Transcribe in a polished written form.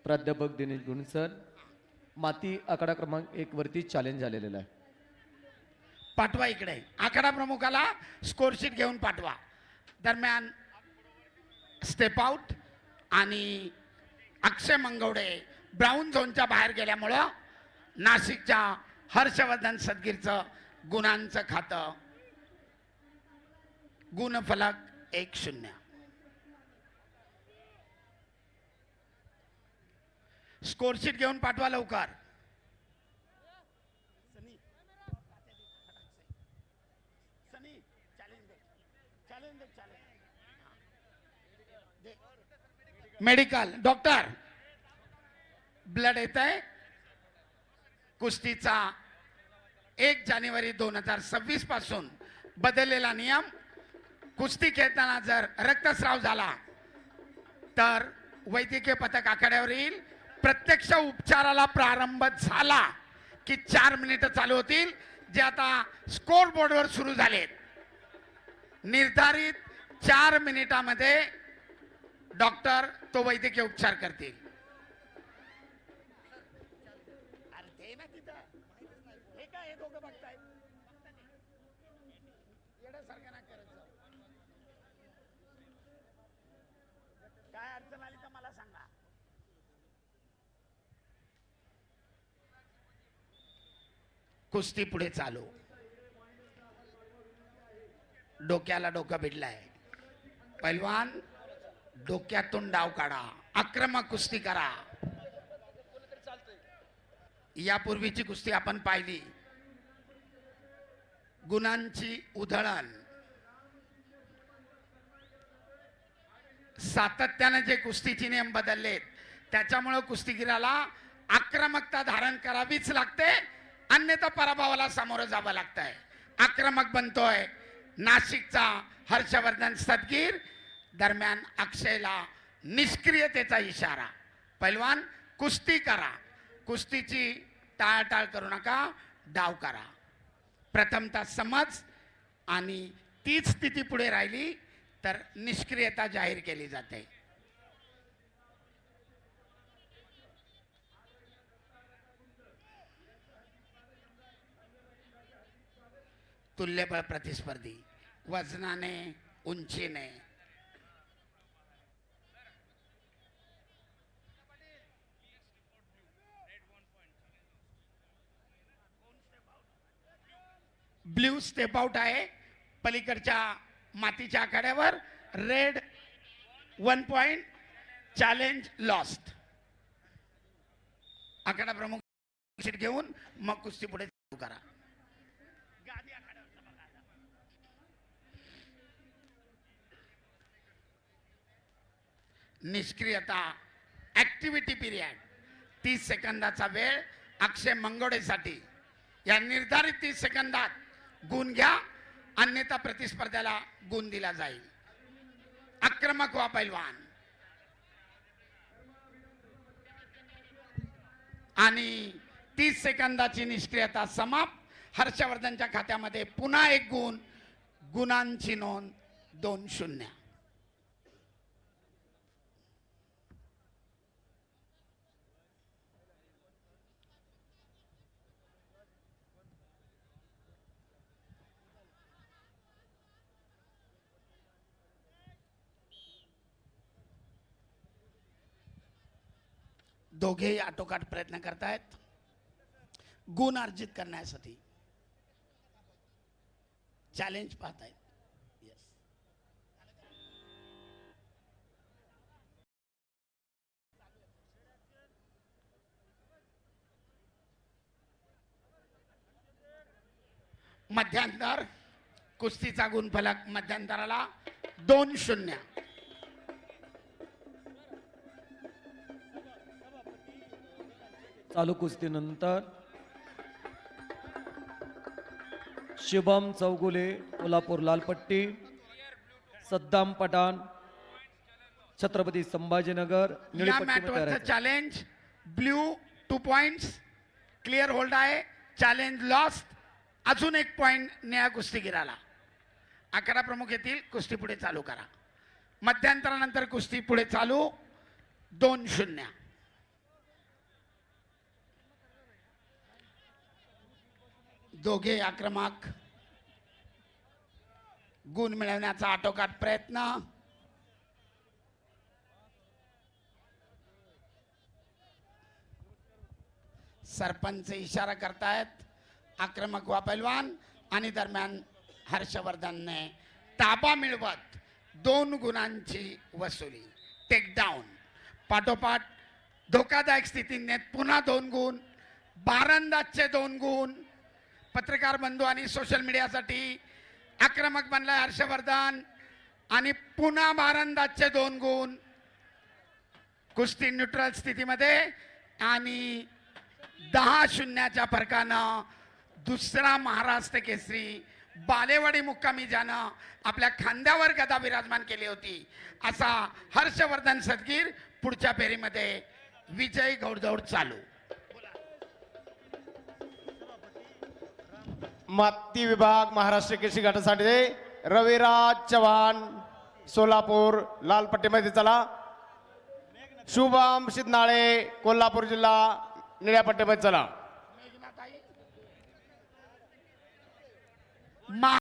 प्राध्यापक दिनेश गुण सर, माती आकडा क्रमांक 1 वरती चॅलेंज झालेला आहे. पाठवा इकडे. आकडा प्रमुखाला स्कोरशीट घेऊन पाठवा. दरम्यान स्टेप आउट आणि अक्षय मंगवडे ब्राऊन झोनच्या बाहेर गेल्यामुळं नाशिकच्या हर्षवर्धन सदगीरचं गुणांचं खातं गुणफलक 1-0. स्कोरशीट घेऊन पाठवा लवकर. मेडिकल डॉक्टर ब्लड येत आहे. कुस्तीचा 1 जानेवारी 2026 पासून बदललेला नियम. कुस्ती खेळताना जर रक्तस्राव झाला तर वैद्यकीय पथक आखाड्यावर येईल. प्रत्यक्ष उपचाराला प्रारंभ झाला की 4 मिनिटं चालू होतील, जे आता स्कोर बोर्डवर सुरू झालेत. निर्धारित 4 मिनिटांमध्ये डॉक्टर तो वैद्यकीय उपचार करतील. काय अडचण आली तर मला सांगा. कुस्ती पुढे चालू. डोक्याला डोकं भिडलंय. पैलवान डोक्यातून डाव काढा. आक्रमक कुस्ती करा. यापूर्वीची कुस्ती आपण पाहिली. गुणांची उधळण. सातत्याने जे कुस्तीचे नियम बदललेत त्याच्यामुळे कुस्तीगीराला आक्रमकता धारण करावीच लागते, अन्यथा पराभवाला सामोरं जावं लागतंय. आक्रमक बनतोय नाशिकचा हर्षवर्धन सदगीर. दरम्यान अक्षयला निष्क्रियतेचा इशारा. पैलवान कुस्ती करा. कुस्तीची टाळाटाळ करू नका. डाव करा. प्रथमतः समज आणि तीच स्थिती पुढे राहिली तर निष्क्रियता जाहीर केली जाते. तुल्यबळ प्रतिस्पर्धी वजनाने, उंचीने. ब्ल्यू स्टेप आउट आहे पलीकडच्या मातीच्या आखाड्यावर. Raid 1 point. Challenge lost. आखाडा प्रमुख शीट घेऊन मग कुस्ती पुढे चालू करा. निष्क्रियता. ऍक्टिव्हिटी पिरियड 30 सेकंदाचा वेळ अक्षय मंगोडेसाठी. या निर्धारित 30 सेकंदात गुण घ्या, अन्यथा प्रतिस्पर्ध्याला गुण दिला जाईल. आक्रमक व्हा पैलवान. आणि 30 सेकंदाची निष्क्रियता समाप्त. हर्षवर्धनच्या खात्यामध्ये पुन्हा 1 गुण. गुणांची नोंद 2-0. दोघेही आटोकाट प्रयत्न करतायत गुण अर्जित करण्यासाठी. चॅलेंज पाहतायत. मध्यांतर. कुस्तीचा गुणफलक मध्यांतराला 2-0. चालू कुस्तीनंतर शुभम चौगुले कोल्हापूर लालपट्टी, सद्दाम पठाण छत्रपती संभाजीनगर निळी या पट्टी मध्ये मॅचवरचं challenge blue 2 points. Clear hold आहे. Challenge lost. अजून 1 पॉइंट निळ्या कुस्तीगीराला. आखाडा प्रमुख येतील. कुस्ती पुढे चालू करा. मध्यांतरानंतर कुस्ती पुढे चालू. 2-0. दोघे आक्रमक. गुण मिळवण्याचा आटोकाट प्रयत्न. सरपंच इशारा करतायत आक्रमक वा पैलवान आणि दरम्यान हर्षवर्धनने ताबा मिळवत 2 गुणांची वसुली. टेकडाऊन पाठोपाठ धोकादायक स्थितीत नेत पुन्हा 2 गुण. बारंदाजचे 2 गुण. पत्रकार बंधू आणि सोशल मीडियासाठी आक्रमक बनलाय हर्षवर्धन आणि पुन्हा बारंदाजचे 2 गुण. कुस्ती न्यूट्रल स्थितीमध्ये आणि 10-0च्या फरकानं दुसरा महाराष्ट्र केसरी बालेवाडी मुक्कामी ज्यानं आपल्या खांद्यावर गदा विराजमान केली होती असा हर्षवर्धन सदगीर पुढच्या फेरीमध्ये विजय घोडदौड चालू. माती विभाग महाराष्ट्र केसरी गटासाठी रविराज चव्हाण सोलापूर लाल पट्टीमध्ये चला. शुभम शिंदे कोल्हापूर जिल्हा निळ्या पट्टीमध्ये चला.